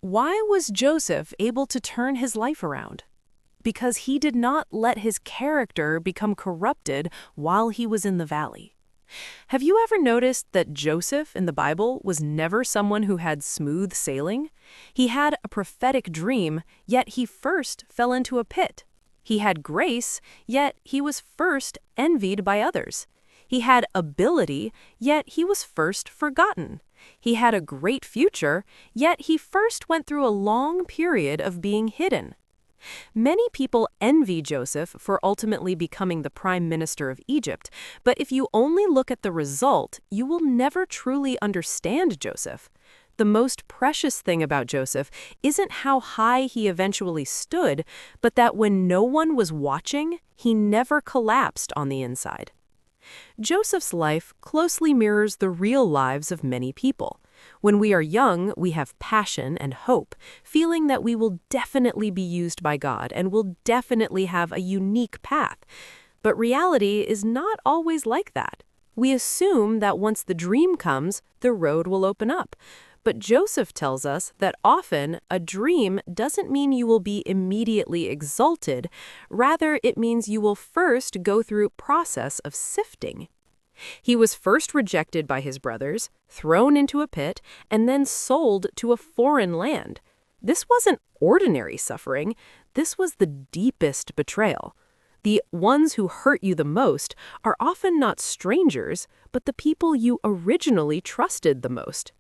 Why was Joseph able to turn his life around? Because he did not let his character become corrupted while he was in the valley. Have you ever noticed that Joseph in the Bible was never someone who had smooth sailing? He had a prophetic dream, yet he first fell into a pit. He had grace, yet he was first envied by others. He had ability, yet he was first forgotten. He had a great future, yet he first went through a long period of being hidden. Many people envy Joseph for ultimately becoming the prime minister of Egypt, but if you only look at the result, you will never truly understand Joseph. The most precious thing about Joseph isn't how high he eventually stood, but that when no one was watching, he never collapsed on the inside. Joseph's life closely mirrors the real lives of many people. When we are young, we have passion and hope, feeling that we will definitely be used by God and will definitely have a unique path. But reality is not always like that. We assume that once the dream comes, the road will open up. But Joseph tells us that often a dream doesn't mean you will be immediately exalted. Rather, it means you will first go through a process of sifting. He was first rejected by his brothers, thrown into a pit, and then sold to a foreign land. This wasn't ordinary suffering. This was the deepest betrayal. The ones who hurt you the most are often not strangers, but the people you originally trusted the most.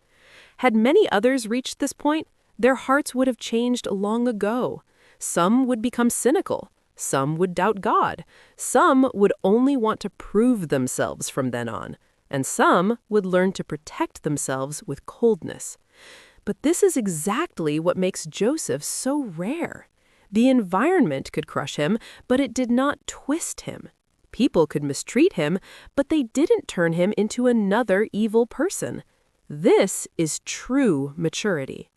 Had many others reached this point, their hearts would have changed long ago. Some would become cynical. Some would doubt God. Some would only want to prove themselves from then on. And some would learn to protect themselves with coldness. But this is exactly what makes Joseph so rare. The environment could crush him, but it did not twist him. People could mistreat him, but they didn't turn him into another evil person. This is true maturity.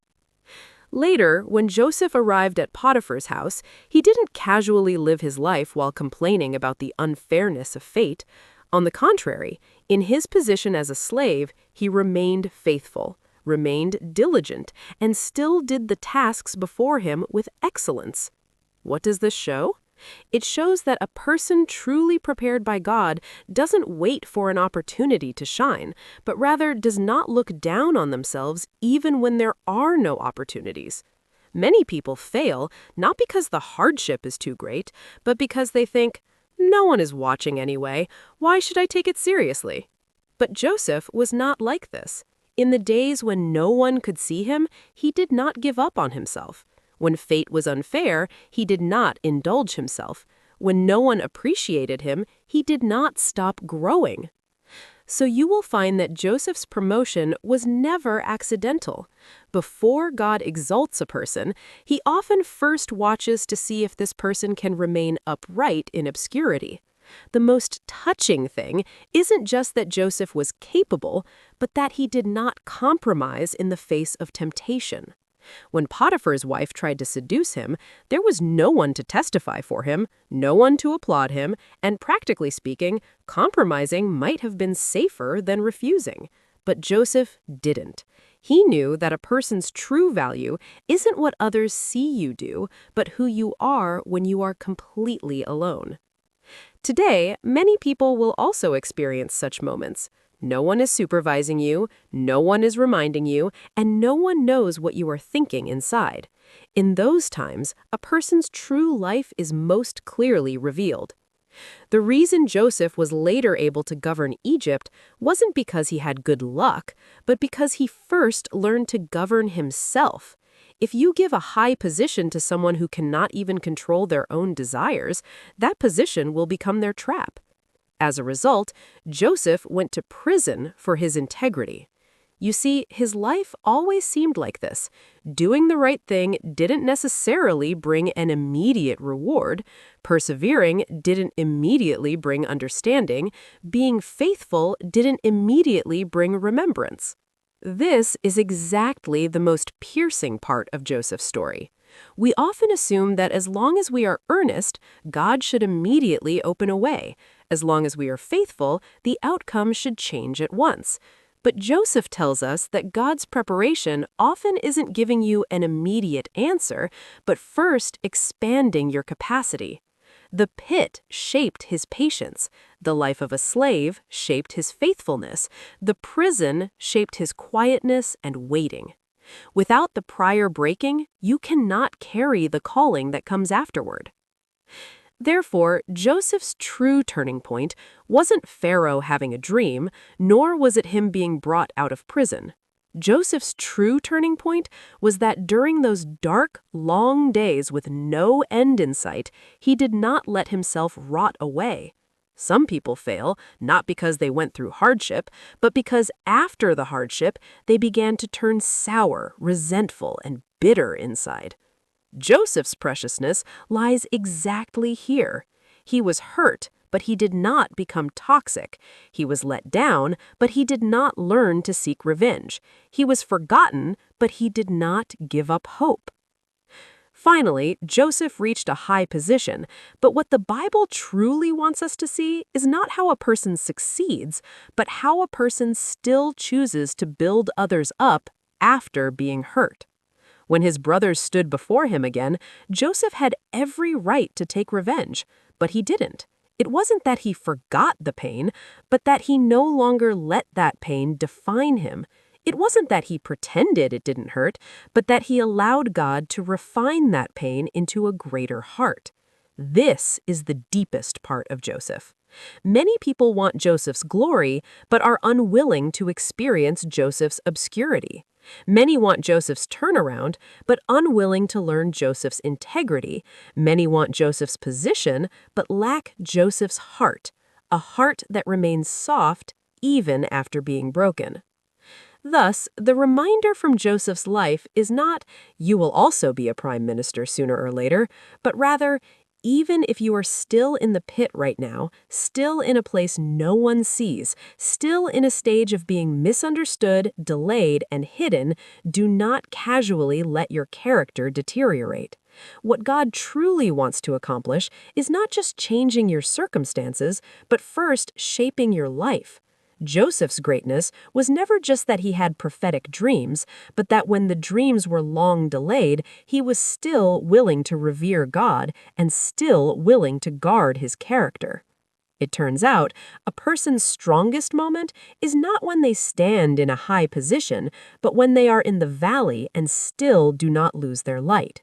Later, when Joseph arrived at Potiphar's house, he didn't casually live his life while complaining about the unfairness of fate. On the contrary, in his position as a slave, he remained faithful, remained diligent, and still did the tasks before him with excellence. What does this show? It shows that a person truly prepared by God doesn't wait for an opportunity to shine, but rather does not look down on themselves even when there are no opportunities. Many people fail not because the hardship is too great, but because they think, "No one is watching anyway. Why should I take it seriously?" But Joseph was not like this. In the days when no one could see him, he did not give up on himself. When fate was unfair, he did not indulge himself. When no one appreciated him, he did not stop growing. So you will find that Joseph's promotion was never accidental. Before God exalts a person, he often first watches to see if this person can remain upright in obscurity. The most touching thing isn't just that Joseph was capable, but that he did not compromise in the face of temptation. When Potiphar's wife tried to seduce him, there was no one to testify for him, no one to applaud him, and practically speaking, compromising might have been safer than refusing. But Joseph didn't. He knew that a person's true value isn't what others see you do, but who you are when you are completely alone. Today, many people will also experience such moments. No one is supervising you, no one is reminding you, and no one knows what you are thinking inside. In those times, a person's true life is most clearly revealed. The reason Joseph was later able to govern Egypt wasn't because he had good luck, but because he first learned to govern himself. If you give a high position to someone who cannot even control their own desires, that position will become their trap. As a result, Joseph went to prison for his integrity. You see, his life always seemed like this. Doing the right thing didn't necessarily bring an immediate reward. Persevering didn't immediately bring understanding. Being faithful didn't immediately bring remembrance. This is exactly the most piercing part of Joseph's story. We often assume that as long as we are earnest, God should immediately open a way. As long as we are faithful, the outcome should change at once. But Joseph tells us that God's preparation often isn't giving you an immediate answer, but first expanding your capacity. The pit shaped his patience. The life of a slave shaped his faithfulness. The prison shaped his quietness and waiting. Without the prior breaking, you cannot carry the calling that comes afterward. Therefore, Joseph's true turning point wasn't Pharaoh having a dream, nor was it him being brought out of prison. Joseph's true turning point was that during those dark, long days with no end in sight, he did not let himself rot away. Some people fail, not because they went through hardship, but because after the hardship, they began to turn sour, resentful, and bitter inside. Joseph's preciousness lies exactly here. He was hurt, but he did not become toxic. He was let down, but he did not learn to seek revenge. He was forgotten, but he did not give up hope. Finally, Joseph reached a high position, but what the Bible truly wants us to see is not how a person succeeds, but how a person still chooses to build others up after being hurt. When his brothers stood before him again, Joseph had every right to take revenge, but he didn't. It wasn't that he forgot the pain, but that he no longer let that pain define him. It wasn't that he pretended it didn't hurt, but that he allowed God to refine that pain into a greater heart. This is the deepest part of Joseph. Many people want Joseph's glory, but are unwilling to experience Joseph's obscurity. Many want Joseph's turnaround, but unwilling to learn Joseph's integrity. Many want Joseph's position, but lack Joseph's heart, a heart that remains soft even after being broken. Thus, the reminder from Joseph's life is not, "You will also be a prime minister sooner or later," but rather, even if you are still in the pit right now, still in a place no one sees, still in a stage of being misunderstood, delayed, and hidden, do not casually let your character deteriorate. What God truly wants to accomplish is not just changing your circumstances, but first shaping your life. Joseph's greatness was never just that he had prophetic dreams, but that when the dreams were long delayed, he was still willing to revere God and still willing to guard his character. It turns out, a person's strongest moment is not when they stand in a high position, but when they are in the valley and still do not lose their light.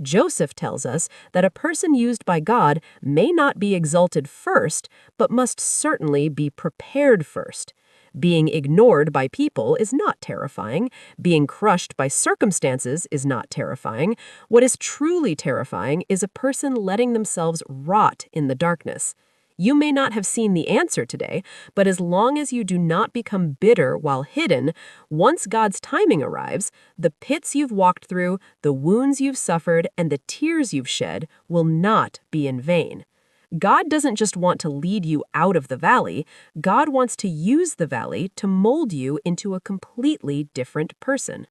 Joseph tells us that a person used by God may not be exalted first, but must certainly be prepared first. Being ignored by people is not terrifying. Being crushed by circumstances is not terrifying. What is truly terrifying is a person letting themselves rot in the darkness. You may not have seen the answer today, but as long as you do not become bitter while hidden, once God's timing arrives, the pits you've walked through, the wounds you've suffered, and the tears you've shed will not be in vain. God doesn't just want to lead you out of the valley, God wants to use the valley to mold you into a completely different person.